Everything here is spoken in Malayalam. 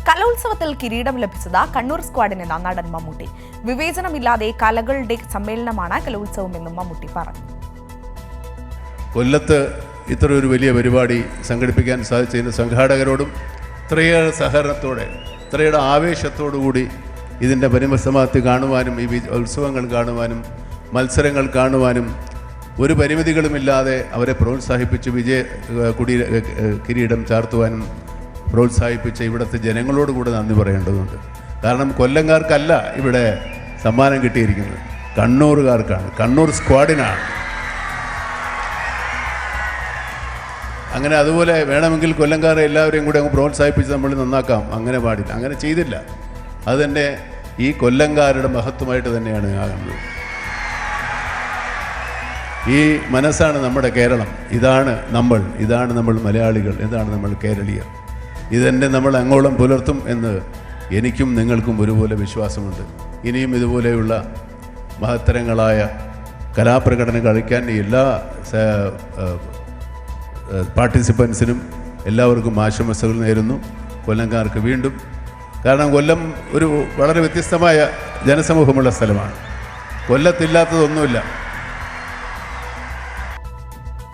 കലോത്സവത്തിൽ കിരീടം ലഭിച്ചത് കണ്ണൂർ സ്ക്വാഡിനെന്ന നടൻ മമ്മൂട്ടി. വിവേചനമില്ലാതെ കലകളുടെ സമ്മേളനമാണ് കലോത്സവമെന്നും മമ്മൂട്ടി പറഞ്ഞു. കൊല്ലത്ത് ഇത്ര ഒരു വലിയ പരിപാടി സംഘടിപ്പിക്കാൻ സാധിച്ചതിന് സംഘാടകരോടും ഇത്രയേറെ സഹകരണത്തോടെ ഇത്രയുടെ ആവേശത്തോടുകൂടി ഇതിൻ്റെ പരിസമാപ്തി കാണുവാനും ഈ ഉത്സവങ്ങൾ കാണുവാനും മത്സരങ്ങൾ കാണുവാനും ഒരു പരിമിതികളുമില്ലാതെ അവരെ പ്രോത്സാഹിപ്പിച്ച് കിരീടം ചാർത്തുവാനും പ്രോത്സാഹിപ്പിച്ച ഇവിടുത്തെ ജനങ്ങളോട് കൂടെ നന്ദി പറയേണ്ടതുണ്ട്. കാരണം കൊല്ലംകാർക്കല്ല ഇവിടെ സമ്മാനം കിട്ടിയിരിക്കുന്നത്, കണ്ണൂറുകാർക്കാണ്, കണ്ണൂർ സ്ക്വാഡിനാണ്. അങ്ങനെ അതുപോലെ വേണമെങ്കിൽ കൊല്ലംകാരെ എല്ലാവരെയും കൂടെ അങ്ങ് പ്രോത്സാഹിപ്പിച്ച് നമ്മൾ നന്നാക്കാം, അങ്ങനെ പാടില്ല, അങ്ങനെ ചെയ്തില്ല. അത് തന്നെ ഈ കൊല്ലംകാരുടെ മഹത്വമായിട്ട് തന്നെയാണ് കാണുന്നത്. ഈ മനസ്സാണ് നമ്മുടെ കേരളം, ഇതാണ് നമ്മൾ മലയാളികൾ, ഇതാണ് നമ്മൾ കേരളീയർ. ഇതെന്നെ നമ്മൾ അങ്ങോളം പുലർത്തും എന്ന് എനിക്കും നിങ്ങൾക്കും ഒരുപോലെ വിശ്വാസമുണ്ട്. ഇനിയും ഇതുപോലെയുള്ള മഹത്തരങ്ങളായ കലാപ്രകടനം കളിക്കാൻ എല്ലാ പാർട്ടിസിപ്പൻസിനും എല്ലാവർക്കും ആശംസകൾ നേരുന്നു. കൊല്ലംകാർക്ക് വീണ്ടും, കാരണം കൊല്ലം ഒരു വളരെ വ്യത്യസ്തമായ ജനസമൂഹമുള്ള സ്ഥലമാണ്. കൊല്ലത്തില്ലാത്തതൊന്നുമില്ല.